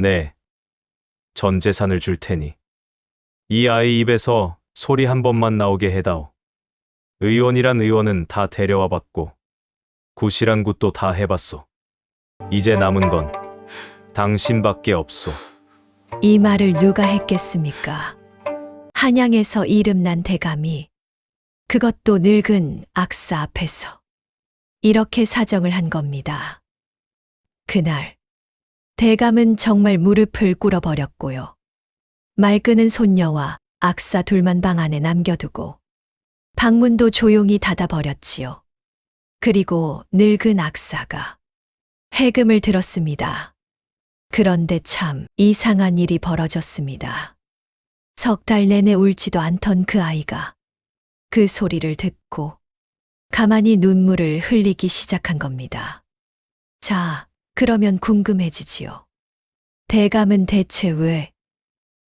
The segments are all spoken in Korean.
네, 전 재산을 줄 테니 이 아이 입에서 소리 한 번만 나오게 해다오. 의원이란 의원은 다 데려와 봤고 굿이란 굿도 다 해봤소. 이제 남은 건 당신밖에 없소. 이 말을 누가 했겠습니까? 한양에서 이름난 대감이, 그것도 늙은 악사 앞에서 이렇게 사정을 한 겁니다. 그날 대감은 정말 무릎을 꿇어버렸고요. 말 끄는 손녀와 악사 둘만 방 안에 남겨두고 방문도 조용히 닫아버렸지요. 그리고 늙은 악사가 해금을 들었습니다. 그런데 참 이상한 일이 벌어졌습니다. 석 달 내내 울지도 않던 그 아이가 그 소리를 듣고 가만히 눈물을 흘리기 시작한 겁니다. 자, 그러면 궁금해지지요. 대감은 대체 왜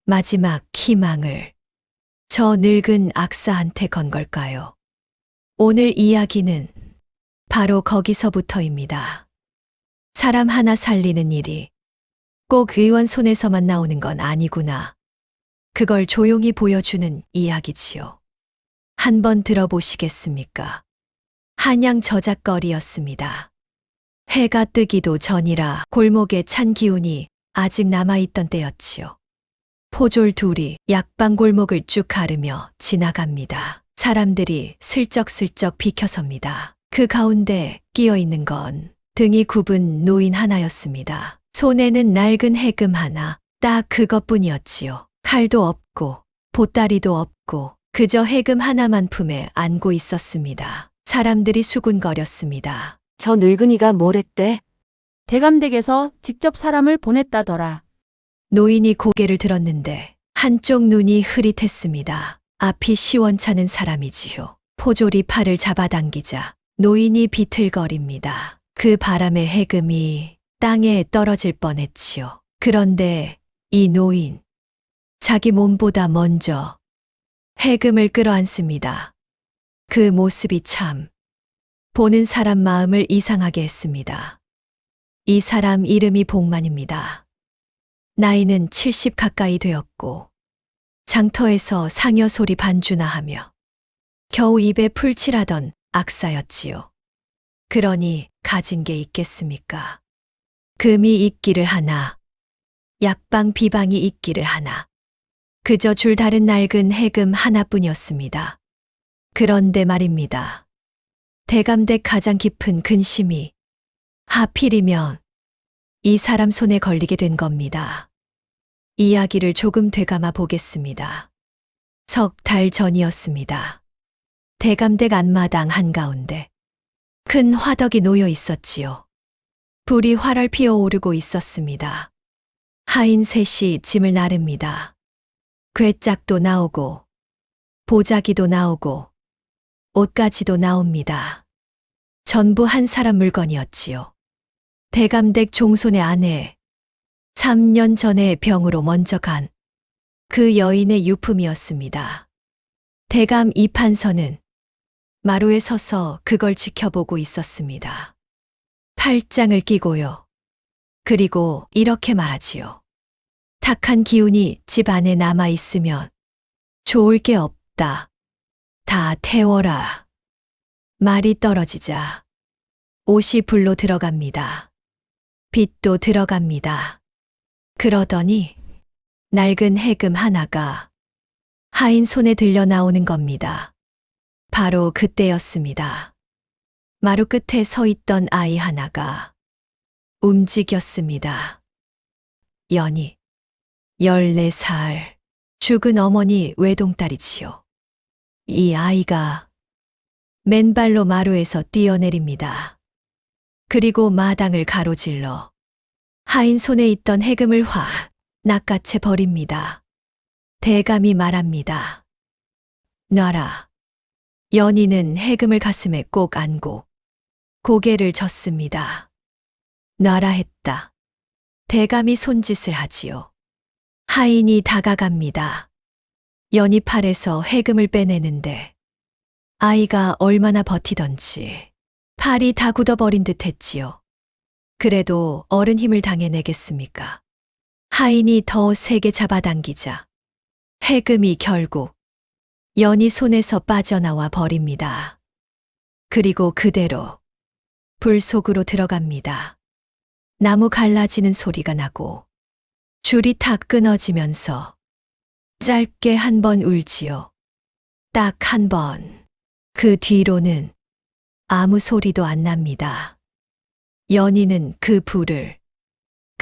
마지막 희망을 저 늙은 악사한테 건 걸까요? 오늘 이야기는 바로 거기서부터입니다. 사람 하나 살리는 일이 꼭 의원 손에서만 나오는 건 아니구나. 그걸 조용히 보여주는 이야기지요. 한번 들어보시겠습니까? 한양 저작거리였습니다. 해가 뜨기도 전이라 골목에 찬 기운이 아직 남아있던 때였지요. 포졸 둘이 약방 골목을 쭉 가르며 지나갑니다. 사람들이 슬쩍슬쩍 비켜섭니다. 그 가운데 끼어 있는 건 등이 굽은 노인 하나였습니다. 손에는 낡은 해금 하나, 딱 그것뿐이었지요. 칼도 없고 보따리도 없고 그저 해금 하나만 품에 안고 있었습니다. 사람들이 수군거렸습니다. 저 늙은이가 뭘 했대? 대감댁에서 직접 사람을 보냈다더라. 노인이 고개를 들었는데 한쪽 눈이 흐릿했습니다. 앞이 시원찮은 사람이지요. 포졸이 팔을 잡아당기자 노인이 비틀거립니다. 그 바람에 해금이 땅에 떨어질 뻔했지요. 그런데 이 노인, 자기 몸보다 먼저 해금을 끌어안습니다. 그 모습이 참 보는 사람 마음을 이상하게 했습니다. 이 사람 이름이 복만입니다. 나이는 70 가까이 되었고 장터에서 상여 소리 반주나 하며 겨우 입에 풀칠하던 악사였지요. 그러니 가진 게 있겠습니까? 금이 있기를 하나, 약방 비방이 있기를 하나, 그저 줄다른 낡은 해금 하나뿐이었습니다. 그런데 말입니다. 대감댁 가장 깊은 근심이 하필이면 이 사람 손에 걸리게 된 겁니다. 이야기를 조금 되감아 보겠습니다. 석 달 전이었습니다. 대감댁 앞마당 한가운데 큰 화덕이 놓여 있었지요. 불이 활활 피어오르고 있었습니다. 하인 셋이 짐을 나릅니다. 괴짝도 나오고 보자기도 나오고 옷가지도 나옵니다. 전부 한 사람 물건이었지요. 대감댁 종손의 아내, 3년 전에 병으로 먼저 간 그 여인의 유품이었습니다. 대감 이판서는 마루에 서서 그걸 지켜보고 있었습니다. 팔짱을 끼고요. 그리고 이렇게 말하지요. 탁한 기운이 집 안에 남아있으면 좋을 게 없다. 다 태워라. 말이 떨어지자 옷이 불로 들어갑니다. 빛도 들어갑니다. 그러더니 낡은 해금 하나가 하인 손에 들려 나오는 겁니다. 바로 그때였습니다. 마루 끝에 서 있던 아이 하나가 움직였습니다. 연희, 14살, 죽은 어머니 외동딸이지요. 이 아이가 맨발로 마루에서 뛰어내립니다. 그리고 마당을 가로질러 하인 손에 있던 해금을 확 낚아채 버립니다. 대감이 말합니다. 놔라. 연희는 해금을 가슴에 꼭 안고 고개를 젓습니다. 놔라 했다. 대감이 손짓을 하지요. 하인이 다가갑니다. 연희 팔에서 해금을 빼내는데 아이가 얼마나 버티던지 팔이 다 굳어버린 듯 했지요. 그래도 어른 힘을 당해내겠습니까? 하인이 더 세게 잡아당기자 해금이 결국 연희 손에서 빠져나와 버립니다. 그리고 그대로 불 속으로 들어갑니다. 나무 갈라지는 소리가 나고 줄이 탁 끊어지면서 짧게 한 번 울지요. 딱 한 번. 그 뒤로는 아무 소리도 안 납니다. 연희는 그 불을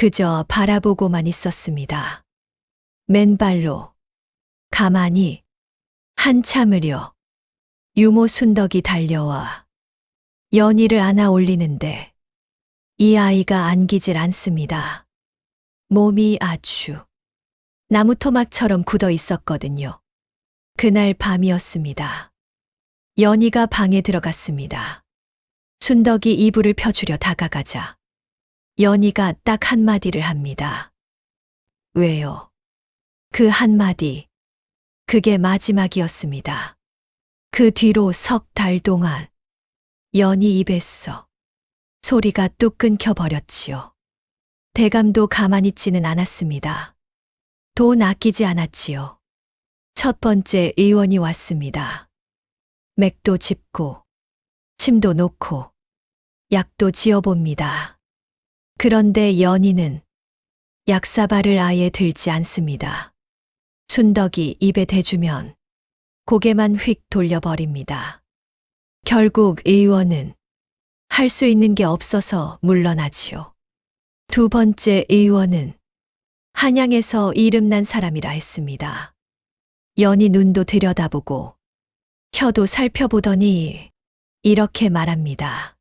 그저 바라보고만 있었습니다. 맨발로 가만히 한참을요. 유모 순덕이 달려와 연희를 안아 올리는데 이 아이가 안기질 않습니다. 몸이 아주 나무 토막처럼 굳어 있었거든요. 그날 밤이었습니다. 연희가 방에 들어갔습니다. 순덕이 이불을 펴주려 다가가자 연희가 딱 한마디를 합니다. 왜요? 그 한마디, 그게 마지막이었습니다. 그 뒤로 석 달 동안 연희 입에서 소리가 뚝 끊겨버렸지요. 대감도 가만히 있지는 않았습니다. 돈 아끼지 않았지요. 첫 번째 의원이 왔습니다. 맥도 짚고 침도 놓고 약도 지어봅니다. 그런데 연희는 약사발을 아예 들지 않습니다. 순덕이 입에 대주면 고개만 휙 돌려버립니다. 결국 의원은 할 수 있는 게 없어서 물러나지요. 두 번째 의원은 한양에서 이름난 사람이라 했습니다. 연희 눈도 들여다보고 혀도 살펴보더니 이렇게 말합니다.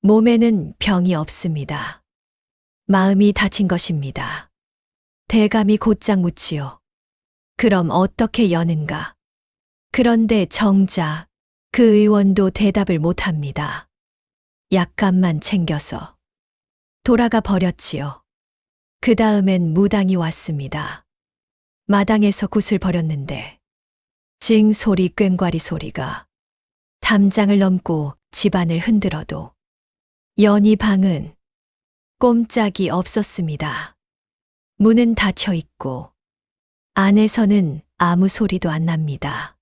몸에는 병이 없습니다. 마음이 다친 것입니다. 대감이 곧장 묻지요. 그럼 어떻게 여는가? 그런데 정작 그 의원도 대답을 못합니다. 약간만 챙겨서 돌아가 버렸지요. 그 다음엔 무당이 왔습니다. 마당에서 굿을 버렸는데 징 소리 꽹과리 소리가 담장을 넘고 집안을 흔들어도 연희 방은 꼼짝이 없었습니다. 문은 닫혀 있고 안에서는 아무 소리도 안 납니다.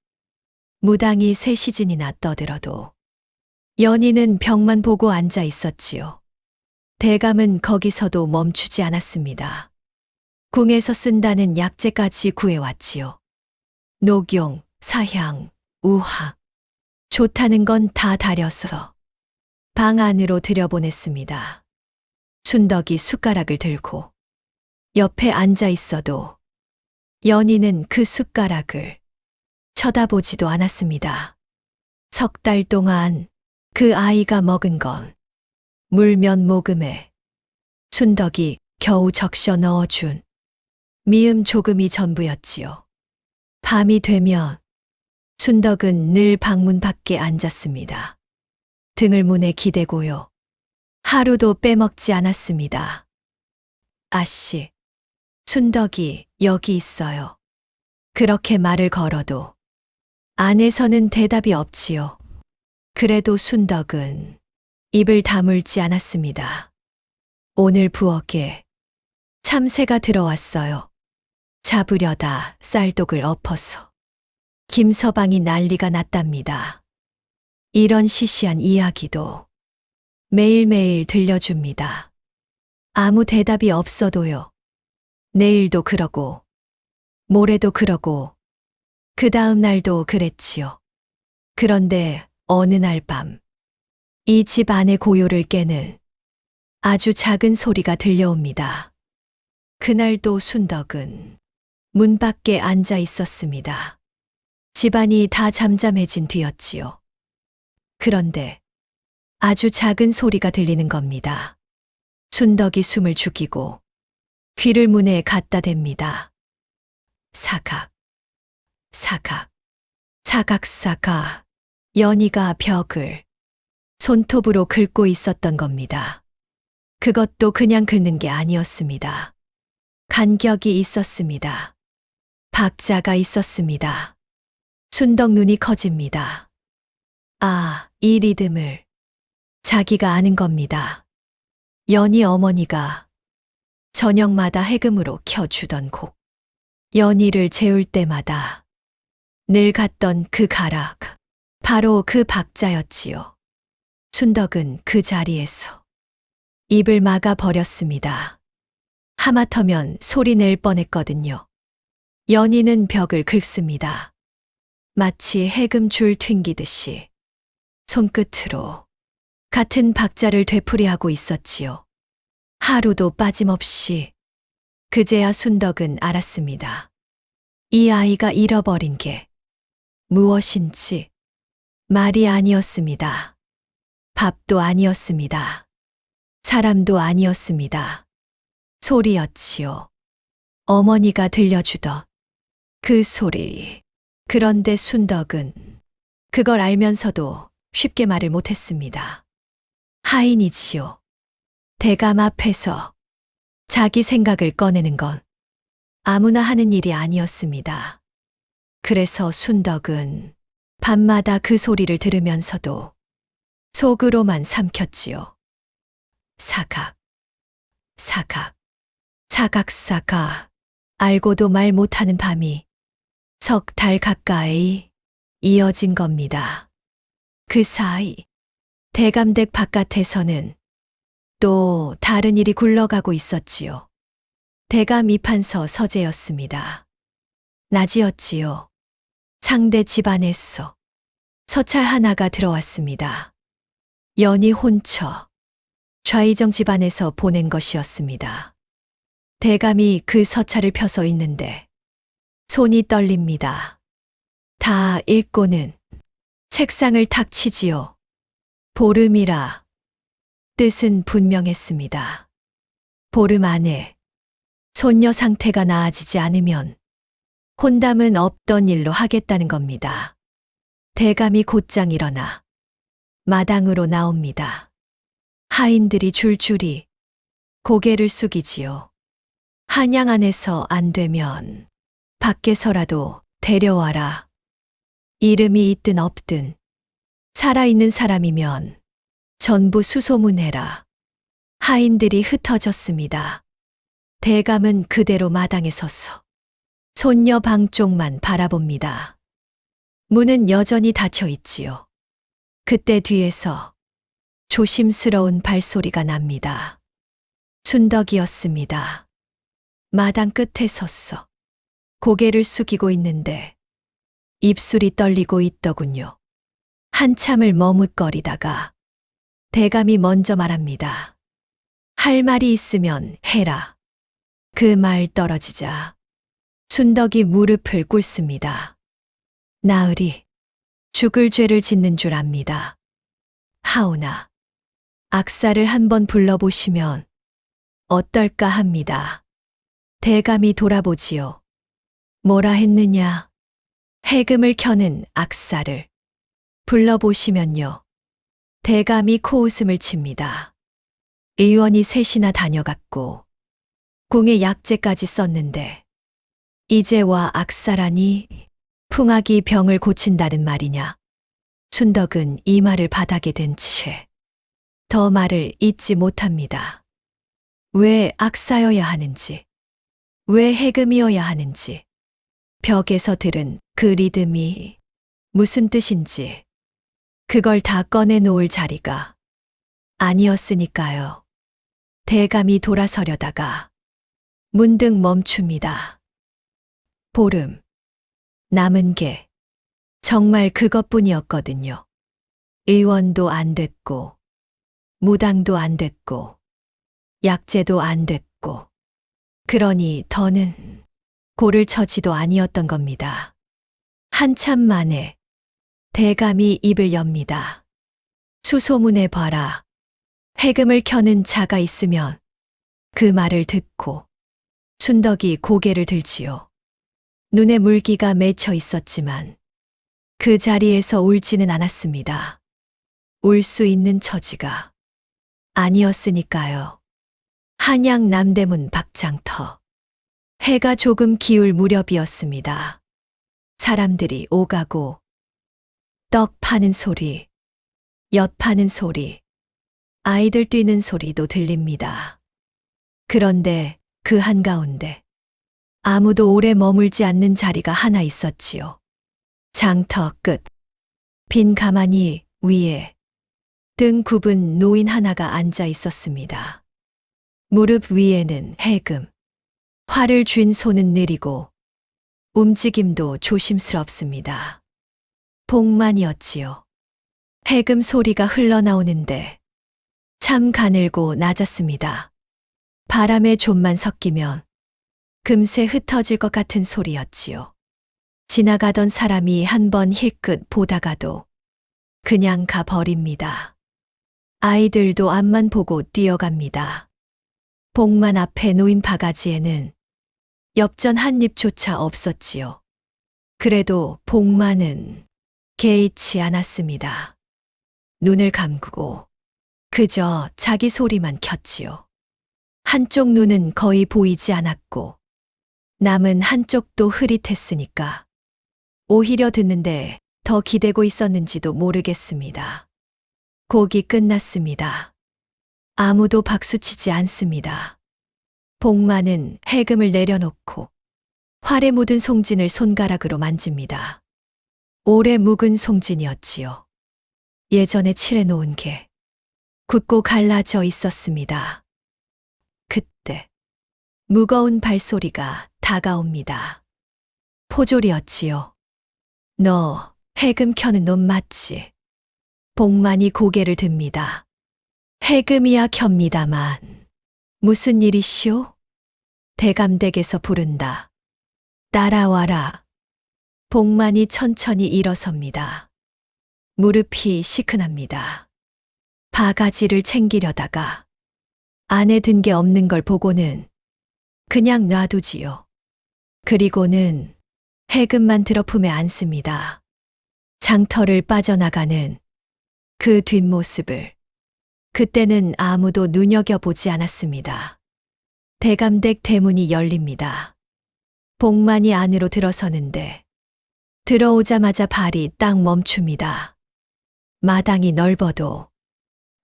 무당이 세 시즌이나 떠들어도 연희는 벽만 보고 앉아 있었지요. 대감은 거기서도 멈추지 않았습니다. 궁에서 쓴다는 약재까지 구해왔지요. 녹용, 사향, 우학, 좋다는 건 다 다려서 방 안으로 들여보냈습니다. 순덕이 숟가락을 들고 옆에 앉아 있어도 연희는 그 숟가락을 쳐다보지도 않았습니다. 석 달 동안 그 아이가 먹은 건 물면 모금에 순덕이 겨우 적셔 넣어준 미음 조금이 전부였지요. 밤이 되면 순덕은 늘 방문 밖에 앉았습니다. 등을 문에 기대고요. 하루도 빼먹지 않았습니다. 아씨, 순덕이 여기 있어요. 그렇게 말을 걸어도 안에서는 대답이 없지요. 그래도 순덕은 입을 다물지 않았습니다. 오늘 부엌에 참새가 들어왔어요. 잡으려다 쌀독을 엎어서 김서방이 난리가 났답니다. 이런 시시한 이야기도 매일매일 들려줍니다. 아무 대답이 없어도요. 내일도 그러고 모레도 그러고 그 다음 날도 그랬지요. 그런데 어느 날 밤 이 집 안의 고요를 깨는 아주 작은 소리가 들려옵니다. 그날도 순덕은 문 밖에 앉아 있었습니다. 집안이 다 잠잠해진 뒤였지요. 그런데 아주 작은 소리가 들리는 겁니다. 순덕이 숨을 죽이고 귀를 문에 갖다 댑니다. 사각, 사각, 사각사각. 연희가 벽을 손톱으로 긁고 있었던 겁니다. 그것도 그냥 긁는 게 아니었습니다. 간격이 있었습니다. 박자가 있었습니다. 순덕 눈이 커집니다. 아, 이 리듬을 자기가 아는 겁니다. 연희 어머니가 저녁마다 해금으로 켜주던 곡. 연희를 재울 때마다 늘 갔던 그 가락. 바로 그 박자였지요. 순덕은 그 자리에서 입을 막아 버렸습니다. 하마터면 소리 낼 뻔했거든요. 연희는 벽을 긁습니다. 마치 해금 줄 튕기듯이 손끝으로 같은 박자를 되풀이하고 있었지요. 하루도 빠짐없이. 그제야 순덕은 알았습니다. 이 아이가 잃어버린 게 무엇인지. 말이 아니었습니다. 밥도 아니었습니다. 사람도 아니었습니다. 소리였지요. 어머니가 들려주던 그 소리. 그런데 순덕은 그걸 알면서도 쉽게 말을 못했습니다. 하인이지요. 대감 앞에서 자기 생각을 꺼내는 건 아무나 하는 일이 아니었습니다. 그래서 순덕은 밤마다 그 소리를 들으면서도 속으로만 삼켰지요. 사각, 사각, 사각사각. 알고도 말 못하는 밤이 석 달 가까이 이어진 겁니다. 그 사이 대감댁 바깥에서는 또 다른 일이 굴러가고 있었지요. 대감 이판서 서재였습니다. 낮이었지요. 상대 집안에서 서찰 하나가 들어왔습니다. 연희 혼처 좌이정 집안에서 보낸 것이었습니다. 대감이 그 서찰을 펴서 있는데 손이 떨립니다. 다 읽고는 책상을 탁 치지요. 보름이라. 뜻은 분명했습니다. 보름 안에 손녀 상태가 나아지지 않으면 혼담은 없던 일로 하겠다는 겁니다. 대감이 곧장 일어나 마당으로 나옵니다. 하인들이 줄줄이 고개를 숙이지요. 한양 안에서 안 되면 밖에서라도 데려와라. 이름이 있든 없든 살아있는 사람이면 전부 수소문해라. 하인들이 흩어졌습니다. 대감은 그대로 마당에 서서 손녀 방 쪽만 바라봅니다. 문은 여전히 닫혀 있지요. 그때 뒤에서 조심스러운 발소리가 납니다. 순덕이었습니다. 마당 끝에 섰어. 고개를 숙이고 있는데 입술이 떨리고 있더군요. 한참을 머뭇거리다가 대감이 먼저 말합니다. 할 말이 있으면 해라. 그 말 떨어지자 순덕이 무릎을 꿇습니다. 나으리, 죽을 죄를 짓는 줄 압니다. 하오나, 악사를 한번 불러보시면 어떨까 합니다. 대감이 돌아보지요. 뭐라 했느냐? 해금을 켜는 악사를 불러보시면요. 대감이 코웃음을 칩니다. 의원이 셋이나 다녀갔고 궁에 약재까지 썼는데 이제와 악사라니 풍악이 병을 고친다는 말이냐. 순덕은 이 말을 바닥에 댄 채 더 말을 잇지 못합니다. 왜 악사여야 하는지, 왜 해금이어야 하는지, 벽에서 들은 그 리듬이 무슨 뜻인지 그걸 다 꺼내놓을 자리가 아니었으니까요. 대감이 돌아서려다가 문득 멈춥니다. 보름. 남은 게 정말 그것뿐이었거든요. 의원도 안 됐고, 무당도 안 됐고, 약재도 안 됐고, 그러니 더는 고를 처지도 아니었던 겁니다. 한참 만에 대감이 입을 엽니다. 수소문해 봐라. 해금을 켜는 자가 있으면 그 말을 듣고 순덕이 고개를 들지요. 눈에 물기가 맺혀 있었지만 그 자리에서 울지는 않았습니다. 울 수 있는 처지가 아니었으니까요. 한양 남대문 박장터. 해가 조금 기울 무렵이었습니다. 사람들이 오가고 떡 파는 소리, 엿 파는 소리, 아이들 뛰는 소리도 들립니다. 그런데 그 한가운데 아무도 오래 머물지 않는 자리가 하나 있었지요. 장터 끝. 빈 가마니 위에 등 굽은 노인 하나가 앉아 있었습니다. 무릎 위에는 해금. 활을 쥔 손은 느리고 움직임도 조심스럽습니다. 복만이었지요. 해금 소리가 흘러나오는데 참 가늘고 낮았습니다. 바람에 좀만 섞이면 금세 흩어질 것 같은 소리였지요. 지나가던 사람이 한 번 힐끗 보다가도 그냥 가버립니다. 아이들도 앞만 보고 뛰어갑니다. 복만 앞에 놓인 바가지에는 엽전 한 입조차 없었지요. 그래도 복만은 개의치 않았습니다. 눈을 감고 그저 자기 소리만 켰지요. 한쪽 눈은 거의 보이지 않았고 남은 한쪽도 흐릿했으니까 오히려 듣는데 더 기대고 있었는지도 모르겠습니다. 곡이 끝났습니다. 아무도 박수치지 않습니다. 복만은 해금을 내려놓고 활에 묻은 송진을 손가락으로 만집니다. 오래 묵은 송진이었지요. 예전에 칠해놓은 게 굳고 갈라져 있었습니다. 그때 무거운 발소리가 다가옵니다. 포졸이었지요. 너 해금 켜는 놈 맞지? 복만이 고개를 듭니다. 해금이야 켭니다만 무슨 일이시오? 대감댁에서 부른다. 따라와라. 복만이 천천히 일어섭니다. 무릎이 시큰합니다. 바가지를 챙기려다가 안에 든 게 없는 걸 보고는 그냥 놔두지요. 그리고는 해금만 들어 품에 안습니다. 장터를 빠져나가는 그 뒷모습을 그때는 아무도 눈여겨보지 않았습니다. 대감댁 대문이 열립니다. 복만이 안으로 들어서는데 들어오자마자 발이 딱 멈춥니다. 마당이 넓어도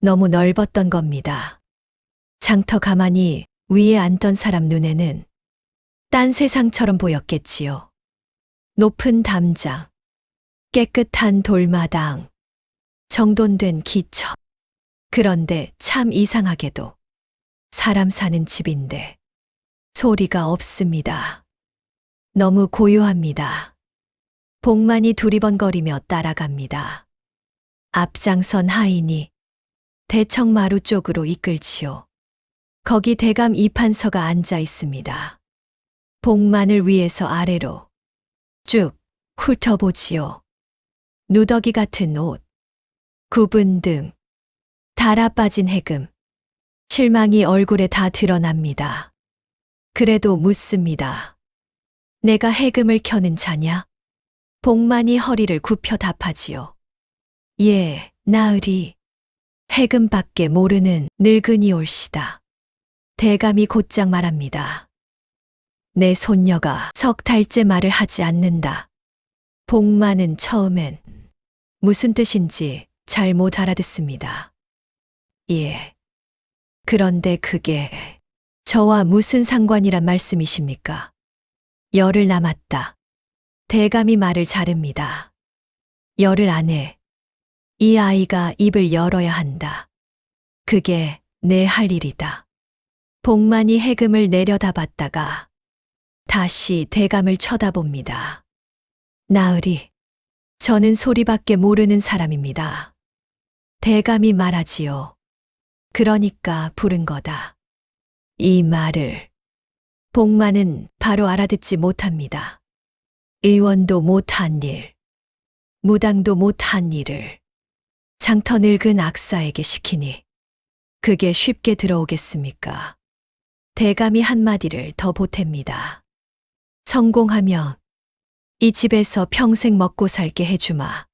너무 넓었던 겁니다. 장터 가만히 위에 앉던 사람 눈에는 딴 세상처럼 보였겠지요. 높은 담장, 깨끗한 돌마당, 정돈된 기처. 그런데 참 이상하게도 사람 사는 집인데 소리가 없습니다. 너무 고요합니다. 복만이 두리번거리며 따라갑니다. 앞장선 하인이 대청마루 쪽으로 이끌지요. 거기 대감 이판서가 앉아 있습니다. 복만을 위에서 아래로 쭉 훑어보지요. 누더기 같은 옷, 굽은 등, 달아 빠진 해금, 실망이 얼굴에 다 드러납니다. 그래도 묻습니다. 내가 해금을 켜는 자냐? 복만이 허리를 굽혀 답하지요. 예, 나으리. 해금밖에 모르는 늙은이 올시다. 대감이 곧장 말합니다. 내 손녀가 석 달째 말을 하지 않는다. 복만은 처음엔 무슨 뜻인지 잘 못 알아듣습니다. 예. 그런데 그게 저와 무슨 상관이란 말씀이십니까? 열흘 남았다. 대감이 말을 자릅니다. 열흘 안에 이 아이가 입을 열어야 한다. 그게 내 할 일이다. 복만이 해금을 내려다봤다가 다시 대감을 쳐다봅니다. 나으리, 저는 소리밖에 모르는 사람입니다. 대감이 말하지요. 그러니까 부른 거다. 이 말을 복만은 바로 알아듣지 못합니다. 의원도 못한 일, 무당도 못한 일을 장터 늙은 악사에게 시키니 그게 쉽게 들어오겠습니까? 대감이 한마디를 더 보탭니다. 성공하면 이 집에서 평생 먹고 살게 해주마.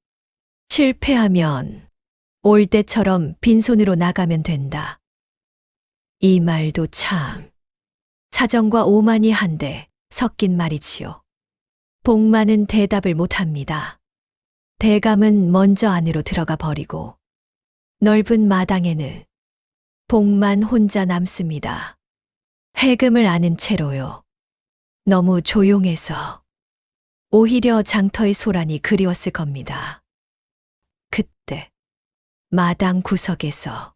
실패하면 올 때처럼 빈손으로 나가면 된다. 이 말도 참 사정과 오만이 한데 섞인 말이지요. 복만은 대답을 못합니다. 대감은 먼저 안으로 들어가 버리고 넓은 마당에는 복만 혼자 남습니다. 해금을 아는 채로요. 너무 조용해서 오히려 장터의 소란이 그리웠을 겁니다. 그때 마당 구석에서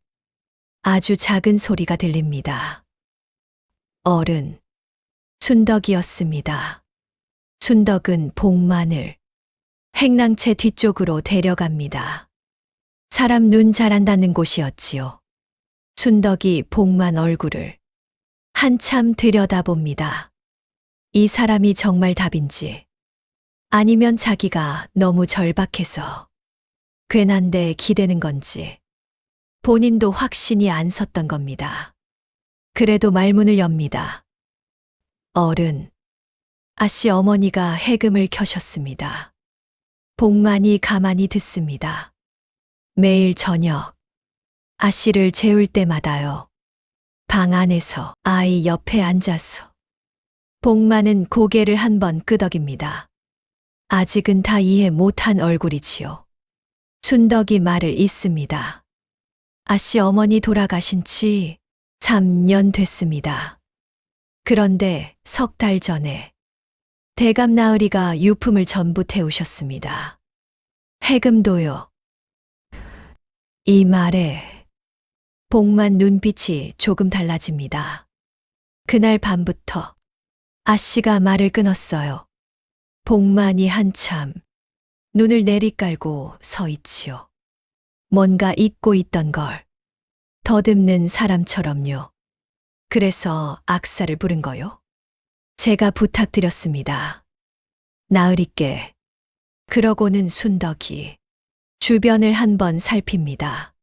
아주 작은 소리가 들립니다. 어른, 순덕이었습니다. 순덕은 복만을 행랑채 뒤쪽으로 데려갑니다. 사람 눈 잘 안 닿는 곳이었지요. 순덕이 복만 얼굴을 한참 들여다봅니다. 이 사람이 정말 답인지, 아니면 자기가 너무 절박해서 괜한데 기대는 건지 본인도 확신이 안 섰던 겁니다. 그래도 말문을 엽니다. 어른, 아씨 어머니가 해금을 켜셨습니다. 복만이 가만히 듣습니다. 매일 저녁 아씨를 재울 때마다요. 방 안에서 아이 옆에 앉아서 복만은 고개를 한번 끄덕입니다. 아직은 다 이해 못한 얼굴이지요. 순덕이 말을 잇습니다. 아씨 어머니 돌아가신 지 3년 됐습니다. 그런데 석 달 전에 대감 나으리가 유품을 전부 태우셨습니다. 해금도요. 이 말에 복만 눈빛이 조금 달라집니다. 그날 밤부터 아씨가 말을 끊었어요. 복만이 한참 눈을 내리깔고 서 있지요. 뭔가 잊고 있던 걸 더듬는 사람처럼요. 그래서 악사를 부른 거요. 제가 부탁드렸습니다. 나으리께. 그러고는 순덕이 주변을 한번 살핍니다.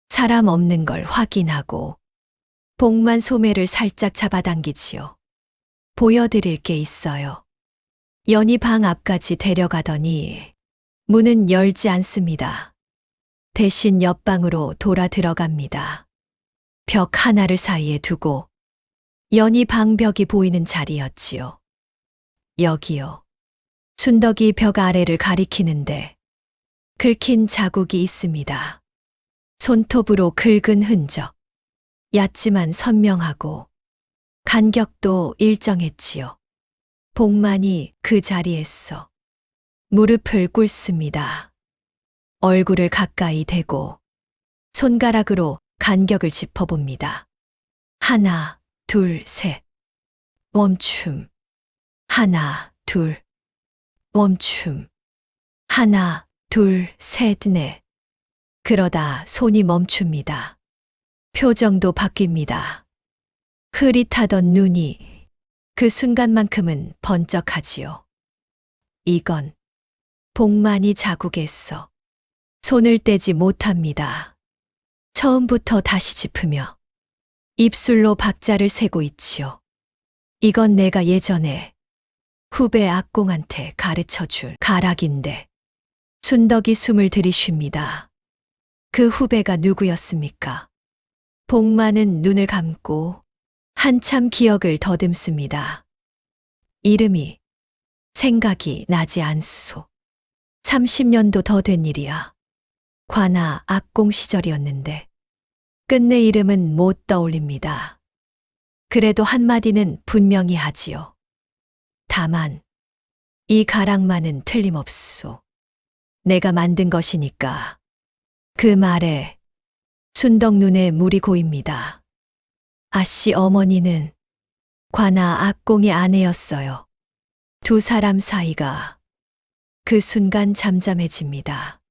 사람 없는 걸 확인하고 복만 소매를 살짝 잡아당기지요. 보여드릴 게 있어요. 연희 방 앞까지 데려가더니 문은 열지 않습니다. 대신 옆방으로 돌아 들어갑니다. 벽 하나를 사이에 두고 연희 방벽이 보이는 자리였지요. 여기요. 순덕이 벽 아래를 가리키는데 긁힌 자국이 있습니다. 손톱으로 긁은 흔적. 얕지만 선명하고 간격도 일정했지요. 복만이 그 자리에서 무릎을 꿇습니다. 얼굴을 가까이 대고 손가락으로 간격을 짚어봅니다. 하나, 둘, 셋. 멈춤. 하나, 둘. 멈춤. 하나, 둘, 셋, 넷. 그러다 손이 멈춥니다. 표정도 바뀝니다. 흐릿하던 눈이 그 순간만큼은 번쩍하지요. 이건 복만이 자국에서 손을 떼지 못합니다. 처음부터 다시 짚으며 입술로 박자를 세고 있지요. 이건 내가 예전에 후배 악공한테 가르쳐줄 가락인데. 순덕이 숨을 들이쉽니다. 그 후배가 누구였습니까? 복만은 눈을 감고 한참 기억을 더듬습니다. 이름이 생각이 나지 않소. 30년도 더 된 일이야. 관아 악공 시절이었는데 끝내 이름은 못 떠올립니다. 그래도 한마디는 분명히 하지요. 다만 이 가락만은 틀림없소. 내가 만든 것이니까. 그 말에 순덕 눈에 물이 고입니다. 아씨 어머니는 관아 악공의 아내였어요. 두 사람 사이가 그 순간 잠잠해집니다.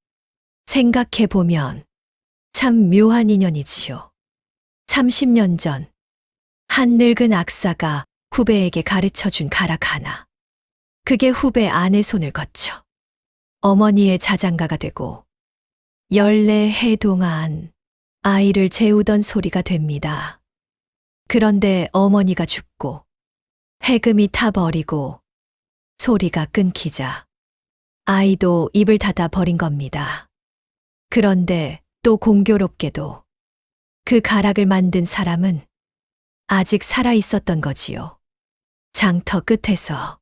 생각해보면 참 묘한 인연이지요. 30년 전 한 늙은 악사가 후배에게 가르쳐준 가락 하나. 그게 후배 아내 손을 거쳐 어머니의 자장가가 되고 14해 동안 아이를 재우던 소리가 됩니다. 그런데 어머니가 죽고 해금이 타버리고 소리가 끊기자 아이도 입을 닫아 버린 겁니다. 그런데 또 공교롭게도 그 가락을 만든 사람은 아직 살아 있었던 거지요. 장터 끝에서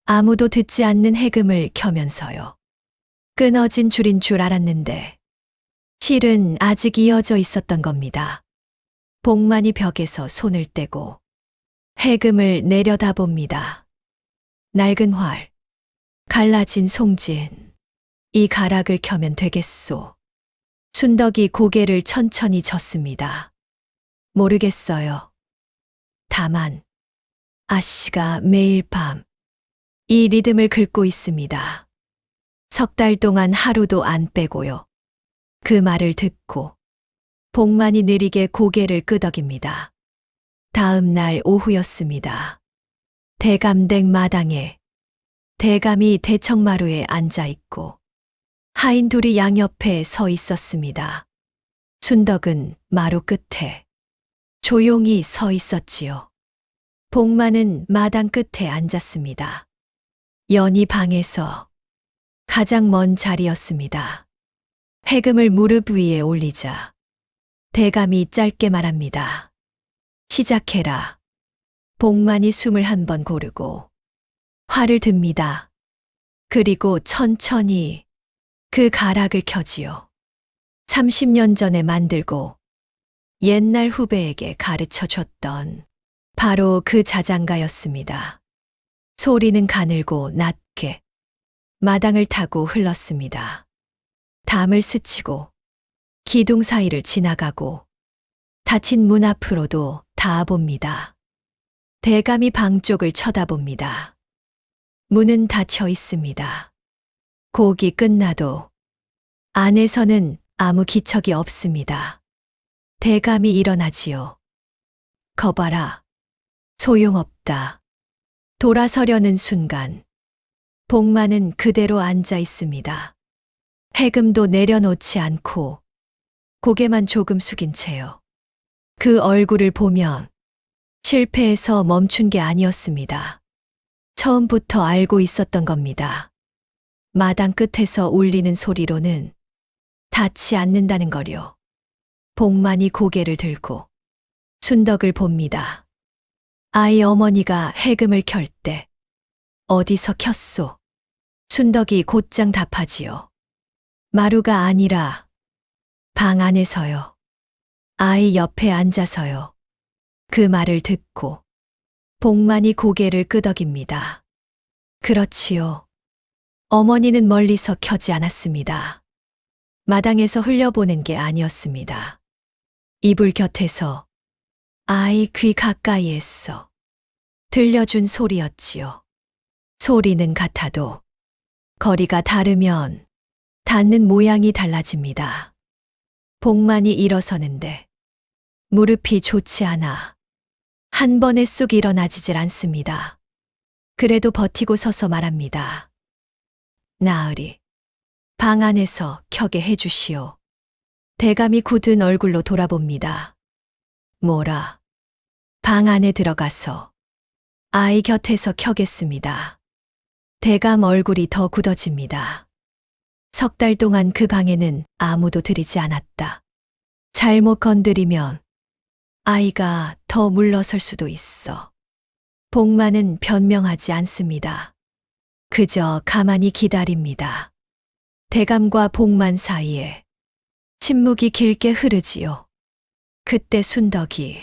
아무도 듣지 않는 해금을 켜면서요. 끊어진 줄인 줄 알았는데 실은 아직 이어져 있었던 겁니다. 복만이 벽에서 손을 떼고 해금을 내려다봅니다. 낡은 활, 갈라진 송진. 이 가락을 켜면 되겠소. 춘덕이 고개를 천천히 젓습니다. 모르겠어요. 다만 아씨가 매일 밤 이 리듬을 긁고 있습니다. 석 달 동안 하루도 안 빼고요. 그 말을 듣고 복만이 느리게 고개를 끄덕입니다. 다음 날 오후였습니다. 대감댁 마당에 대감이 대청마루에 앉아 있고 하인 둘이 양옆에 서 있었습니다. 춘덕은 마루 끝에 조용히 서 있었지요. 복만은 마당 끝에 앉았습니다. 연희 방에서 가장 먼 자리였습니다. 해금을 무릎 위에 올리자 대감이 짧게 말합니다. 시작해라. 복만이 숨을 한 번 고르고 활을 듭니다. 그리고 천천히 그 가락을 켜지요. 30년 전에 만들고 옛날 후배에게 가르쳐 줬던 바로 그 자장가였습니다. 소리는 가늘고 낮게 마당을 타고 흘렀습니다. 담을 스치고 기둥 사이를 지나가고 닫힌 문 앞으로도 닿아봅니다. 대감이 방 쪽을 쳐다봅니다. 문은 닫혀 있습니다. 곡이 끝나도 안에서는 아무 기척이 없습니다. 대감이 일어나지요. 거봐라. 소용없다. 돌아서려는 순간 복만은 그대로 앉아 있습니다. 해금도 내려놓지 않고 고개만 조금 숙인 채요. 그 얼굴을 보면 실패해서 멈춘 게 아니었습니다. 처음부터 알고 있었던 겁니다. 마당 끝에서 울리는 소리로는 닿지 않는다는 거요. 복만이 고개를 들고 춘덕을 봅니다. 아이 어머니가 해금을 켤 때 어디서 켰소? 춘덕이 곧장 답하지요. 마루가 아니라 방 안에서요. 아이 옆에 앉아서요. 그 말을 듣고 복만이 고개를 끄덕입니다. 그렇지요. 어머니는 멀리서 켜지 않았습니다. 마당에서 흘려보낸 게 아니었습니다. 이불 곁에서 아이 귀 가까이에서 들려준 소리였지요. 소리는 같아도 거리가 다르면 닿는 모양이 달라집니다. 복만이 일어서는데 무릎이 좋지 않아 한 번에 쑥 일어나지질 않습니다. 그래도 버티고 서서 말합니다. 나으리, 방 안에서 켜게 해주시오. 대감이 굳은 얼굴로 돌아봅니다. 뭐라? 방 안에 들어가서 아이 곁에서 켜겠습니다. 대감 얼굴이 더 굳어집니다. 석 달 동안 그 방에는 아무도 들이지 않았다. 잘못 건드리면 아이가 더 물러설 수도 있어. 복만은 변명하지 않습니다. 그저 가만히 기다립니다. 대감과 복만 사이에 침묵이 길게 흐르지요. 그때 순덕이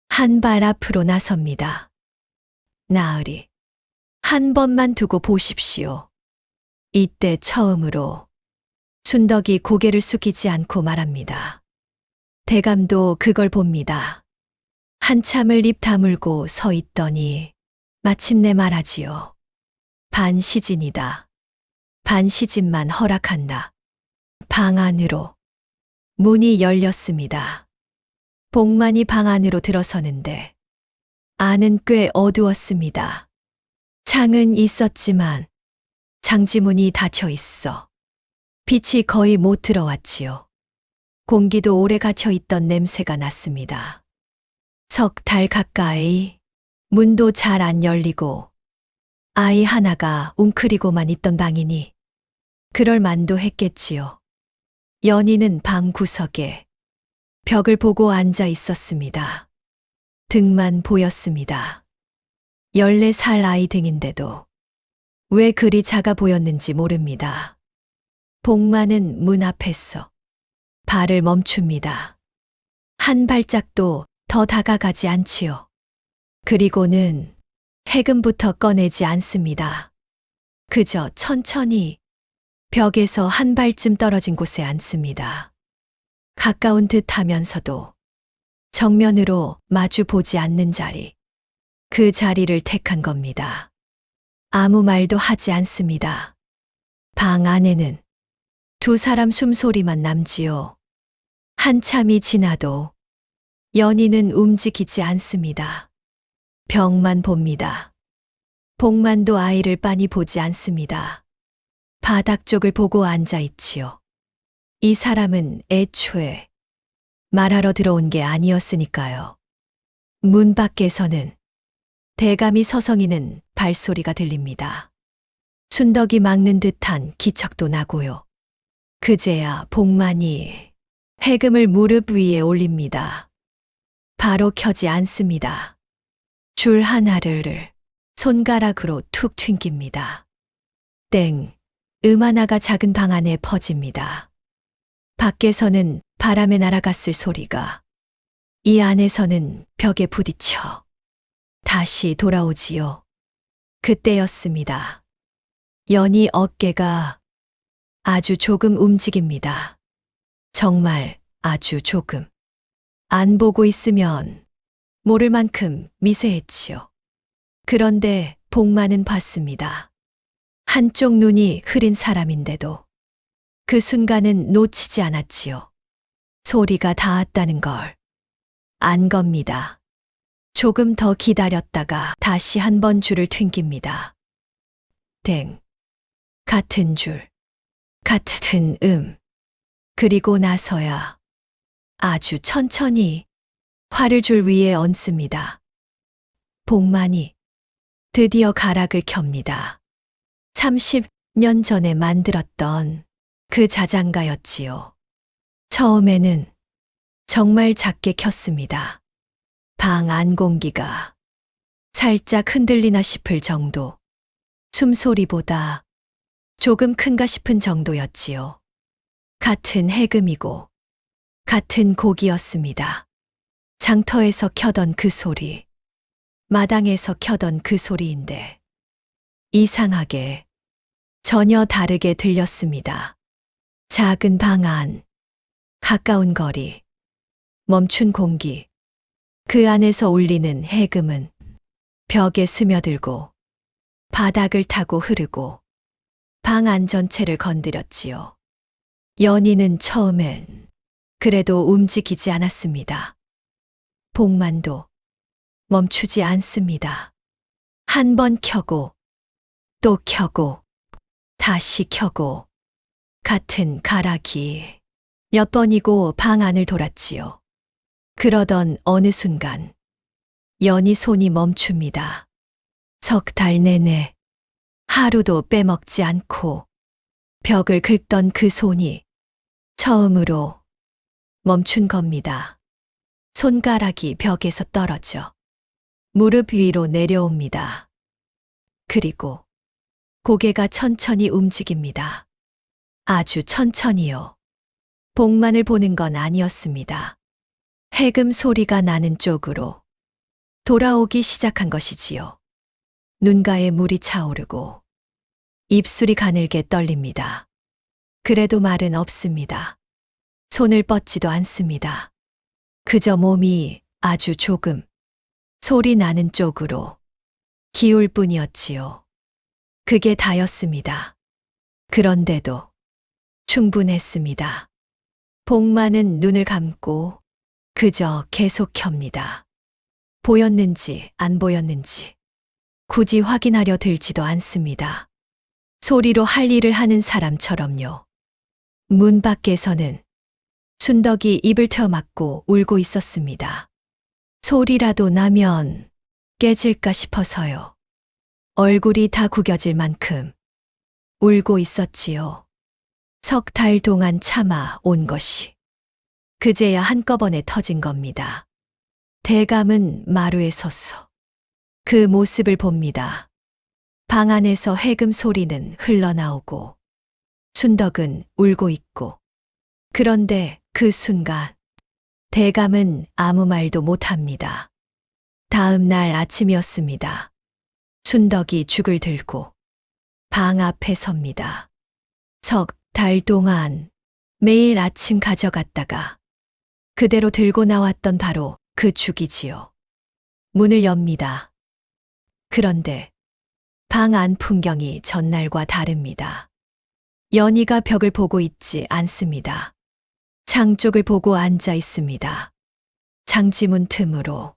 한 발 앞으로 나섭니다. 나으리, 한 번만 두고 보십시오. 이때 처음으로 순덕이 고개를 숙이지 않고 말합니다. 대감도 그걸 봅니다. 한참을 입 다물고 서 있더니 마침내 말하지요. 반시진이다. 반시진만 허락한다. 방 안으로 문이 열렸습니다. 복만이 방 안으로 들어서는데 안은 꽤 어두웠습니다. 창은 있었지만 장지문이 닫혀 있어 빛이 거의 못 들어왔지요. 공기도 오래 갇혀 있던 냄새가 났습니다. 석 달 가까이 문도 잘 안 열리고 아이 하나가 웅크리고만 있던 방이니 그럴 만도 했겠지요. 연희는 방 구석에 벽을 보고 앉아 있었습니다. 등만 보였습니다. 14살 아이 등인데도 왜 그리 작아 보였는지 모릅니다. 복만은 문 앞에서 발을 멈춥니다. 한 발짝도 더 다가가지 않지요. 그리고는 해금부터 꺼내지 않습니다. 그저 천천히 벽에서 한 발쯤 떨어진 곳에 앉습니다. 가까운 듯 하면서도 정면으로 마주 보지 않는 자리. 그 자리를 택한 겁니다. 아무 말도 하지 않습니다. 방 안에는 두 사람 숨소리만 남지요. 한참이 지나도 연희는 움직이지 않습니다. 벽만 봅니다. 복만도 아이를 빤히 보지 않습니다. 바닥 쪽을 보고 앉아 있지요. 이 사람은 애초에 말하러 들어온 게 아니었으니까요. 문 밖에서는 대감이 서성이는 발소리가 들립니다. 순덕이 막는 듯한 기척도 나고요. 그제야 복만이 해금을 무릎 위에 올립니다. 바로 켜지 않습니다. 줄 하나를 손가락으로 툭 튕깁니다. 땡! 하나가 작은 방 안에 퍼집니다. 밖에서는 바람에 날아갔을 소리가 이 안에서는 벽에 부딪혀 다시 돌아오지요. 그때였습니다. 연희 어깨가 아주 조금 움직입니다. 정말 아주 조금. 안 보고 있으면 모를 만큼 미세했지요. 그런데 복만은 봤습니다. 한쪽 눈이 흐린 사람인데도 그 순간은 놓치지 않았지요. 소리가 닿았다는 걸 안 겁니다. 조금 더 기다렸다가 다시 한 번 줄을 튕깁니다. 땡. 같은 줄. 같은 그리고 나서야 아주 천천히 활을 줄 위에 얹습니다. 복만이 드디어 가락을 켭니다. 30년 전에 만들었던 그 자장가였지요. 처음에는 정말 작게 켰습니다. 방 안 공기가 살짝 흔들리나 싶을 정도. 숨소리보다 조금 큰가 싶은 정도였지요. 같은 해금이고 같은 곡이었습니다. 장터에서 켜던 그 소리, 마당에서 켜던 그 소리인데 이상하게 전혀 다르게 들렸습니다. 작은 방 안, 가까운 거리, 멈춘 공기, 그 안에서 울리는 해금은 벽에 스며들고 바닥을 타고 흐르고 방 안 전체를 건드렸지요. 연희는 처음엔 그래도 움직이지 않았습니다. 복만도 멈추지 않습니다. 한 번 켜고 또 켜고 다시 켜고 같은 가락이 몇 번이고 방 안을 돌았지요. 그러던 어느 순간 연희 손이 멈춥니다. 석 달 내내 하루도 빼먹지 않고 벽을 긁던 그 손이 처음으로 멈춘 겁니다. 손가락이 벽에서 떨어져 무릎 위로 내려옵니다. 그리고 고개가 천천히 움직입니다. 아주 천천히요. 복만을 보는 건 아니었습니다. 해금 소리가 나는 쪽으로 돌아오기 시작한 것이지요. 눈가에 물이 차오르고 입술이 가늘게 떨립니다. 그래도 말은 없습니다. 손을 뻗지도 않습니다. 그저 몸이 아주 조금 소리 나는 쪽으로 기울 뿐이었지요. 그게 다였습니다. 그런데도 충분했습니다. 복만은 눈을 감고 그저 계속 켭니다. 보였는지 안 보였는지 굳이 확인하려 들지도 않습니다. 소리로 할 일을 하는 사람처럼요. 문 밖에서는 순덕이 입을 트어막고 울고 있었습니다. 소리라도 나면 깨질까 싶어서요. 얼굴이 다 구겨질 만큼 울고 있었지요. 석 달 동안 참아 온 것이 그제야 한꺼번에 터진 겁니다. 대감은 마루에 섰어 그 모습을 봅니다. 방 안에서 해금 소리는 흘러나오고 순덕은 울고 있고 그런데 그 순간 대감은 아무 말도 못합니다. 다음 날 아침이었습니다. 순덕이 죽을 들고 방 앞에 섭니다. 석 달 동안 매일 아침 가져갔다가 그대로 들고 나왔던 바로 그 죽이지요. 문을 엽니다. 그런데 방 안 풍경이 전날과 다릅니다. 연희가 벽을 보고 있지 않습니다. 창 쪽을 보고 앉아 있습니다. 장지문 틈으로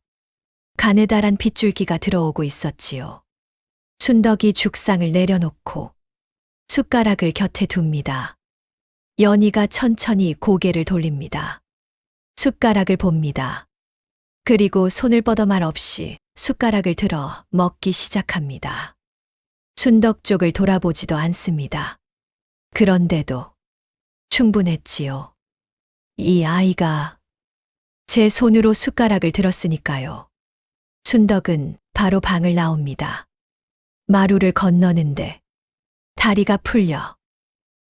가느다란 빗줄기가 들어오고 있었지요. 순덕이 죽상을 내려놓고 숟가락을 곁에 둡니다. 연희가 천천히 고개를 돌립니다. 숟가락을 봅니다. 그리고 손을 뻗어 말 없이 숟가락을 들어 먹기 시작합니다. 순덕 쪽을 돌아보지도 않습니다. 그런데도 충분했지요. 이 아이가 제 손으로 숟가락을 들었으니까요. 순덕은 바로 방을 나옵니다. 마루를 건너는데 다리가 풀려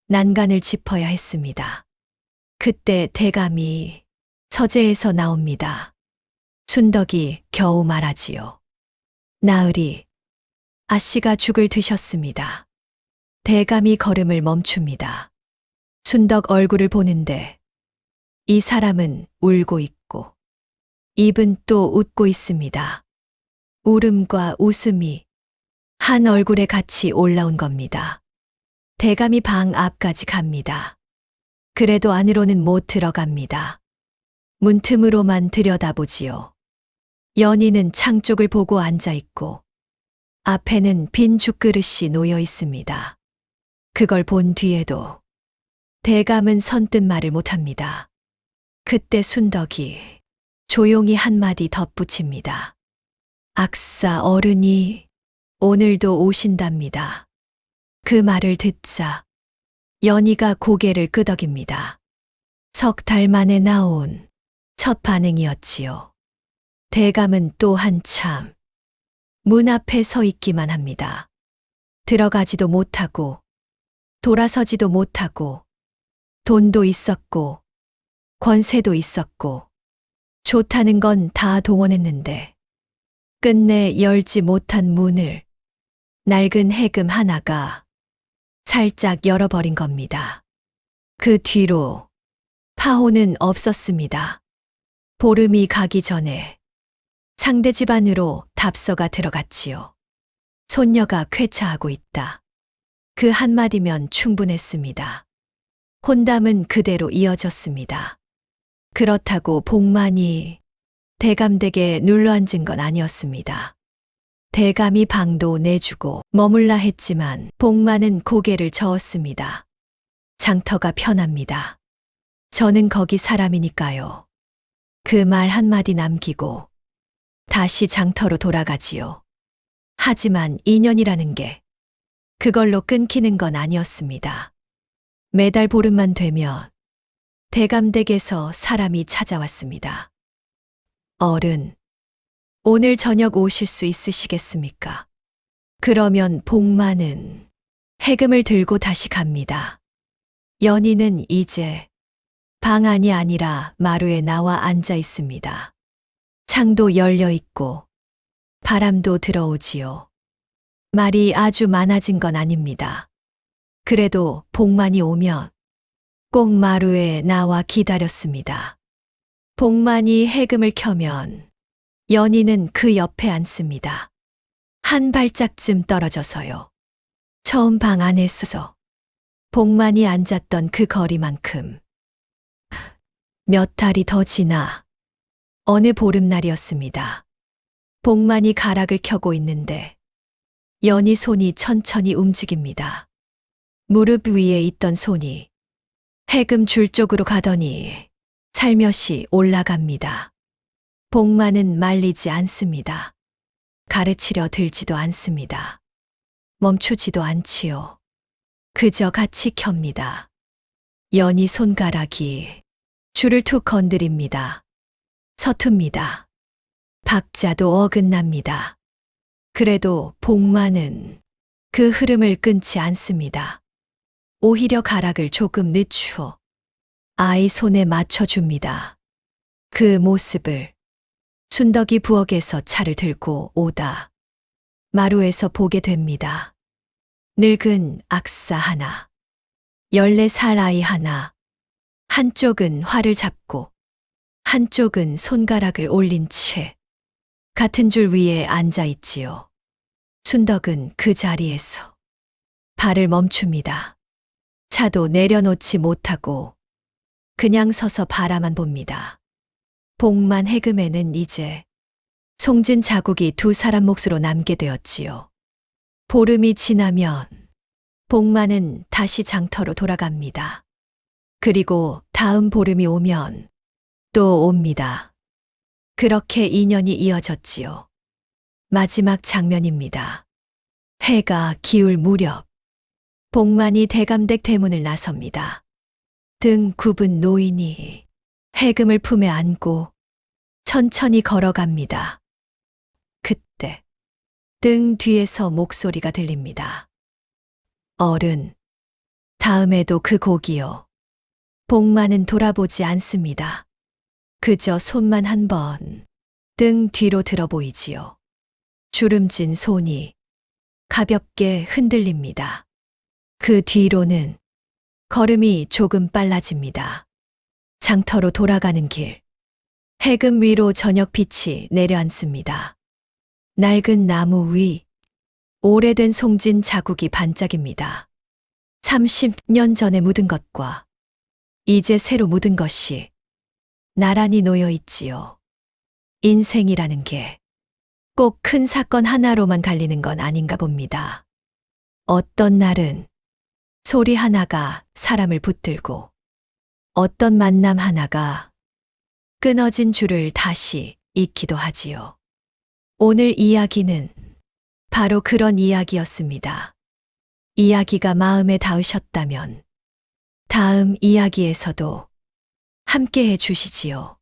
난간을 짚어야 했습니다. 그때 대감이 서재에서 나옵니다. 순덕이 겨우 말하지요. 나으리, 아씨가 죽을 드셨습니다. 대감이 걸음을 멈춥니다. 순덕 얼굴을 보는데 이 사람은 울고 있고 입은 또 웃고 있습니다. 울음과 웃음이 한 얼굴에 같이 올라온 겁니다. 대감이 방 앞까지 갑니다. 그래도 안으로는 못 들어갑니다. 문틈으로만 들여다보지요. 연희는 창 쪽을 보고 앉아 있고 앞에는 빈 죽그릇이 놓여 있습니다. 그걸 본 뒤에도 대감은 선뜻 말을 못합니다. 그때 순덕이 조용히 한마디 덧붙입니다. 악사 어른이 오늘도 오신답니다. 그 말을 듣자 연희가 고개를 끄덕입니다. 석 달 만에 나온 첫 반응이었지요. 대감은 또 한참 문 앞에 서 있기만 합니다. 들어가지도 못하고 돌아서지도 못하고 돈도 있었고 권세도 있었고 좋다는 건 다 동원했는데 끝내 열지 못한 문을 낡은 해금 하나가 살짝 열어버린 겁니다. 그 뒤로 파호는 없었습니다. 보름이 가기 전에 상대 집안으로 답서가 들어갔지요. 손녀가 쾌차하고 있다. 그 한마디면 충분했습니다. 혼담은 그대로 이어졌습니다. 그렇다고 복만이 대감댁에 눌러앉은 건 아니었습니다. 대감이 방도 내주고 머물라 했지만 복만은 고개를 저었습니다. 장터가 편합니다. 저는 거기 사람이니까요. 그 말 한마디 남기고 다시 장터로 돌아가지요. 하지만 인연이라는 게 그걸로 끊기는 건 아니었습니다. 매달 보름만 되면 대감댁에서 사람이 찾아왔습니다. 어른, 오늘 저녁 오실 수 있으시겠습니까? 그러면 복만은 해금을 들고 다시 갑니다. 연희는 이제 방 안이 아니라 마루에 나와 앉아 있습니다. 창도 열려 있고 바람도 들어오지요. 말이 아주 많아진 건 아닙니다. 그래도 복만이 오면 꼭 마루에 나와 기다렸습니다. 복만이 해금을 켜면 연희는 그 옆에 앉습니다. 한 발짝쯤 떨어져서요. 처음 방 안에 서서 복만이 앉았던 그 거리만큼 몇 달이 더 지나 어느 보름날이었습니다. 복만이 가락을 켜고 있는데 연희 손이 천천히 움직입니다. 무릎 위에 있던 손이 해금 줄 쪽으로 가더니 살며시 올라갑니다. 복만은 말리지 않습니다. 가르치려 들지도 않습니다. 멈추지도 않지요. 그저 같이 켭니다. 연희 손가락이 줄을 툭 건드립니다. 서툽니다. 박자도 어긋납니다. 그래도 복만은 그 흐름을 끊지 않습니다. 오히려 가락을 조금 늦추어 아이 손에 맞춰줍니다. 그 모습을 춘덕이 부엌에서 차를 들고 오다 마루에서 보게 됩니다. 늙은 악사 하나, 14살 아이 하나, 한쪽은 활을 잡고 한쪽은 손가락을 올린 채 같은 줄 위에 앉아 있지요. 춘덕은 그 자리에서 발을 멈춥니다. 차도 내려놓지 못하고 그냥 서서 바라만 봅니다. 복만 해금에는 이제 송진 자국이 두 사람 몫으로 남게 되었지요. 보름이 지나면 복만은 다시 장터로 돌아갑니다. 그리고 다음 보름이 오면 또 옵니다. 그렇게 인연이 이어졌지요. 마지막 장면입니다. 해가 기울 무렵 복만이 대감댁 대문을 나섭니다. 등 굽은 노인이 해금을 품에 안고 천천히 걸어갑니다. 그때 등 뒤에서 목소리가 들립니다. 어른, 다음에도 그 곡이요. 복만은 돌아보지 않습니다. 그저 손만 한 번 등 뒤로 들어 보이지요. 주름진 손이 가볍게 흔들립니다. 그 뒤로는 걸음이 조금 빨라집니다. 장터로 돌아가는 길. 해금 위로 저녁빛이 내려앉습니다. 낡은 나무 위 오래된 송진 자국이 반짝입니다. 30년 전에 묻은 것과 이제 새로 묻은 것이 나란히 놓여 있지요. 인생이라는 게 꼭 큰 사건 하나로만 갈리는 건 아닌가 봅니다. 어떤 날은 소리 하나가 사람을 붙들고 어떤 만남 하나가 끊어진 줄을 다시 잇기도 하지요. 오늘 이야기는 바로 그런 이야기였습니다. 이야기가 마음에 닿으셨다면 다음 이야기에서도 함께 해 주시지요.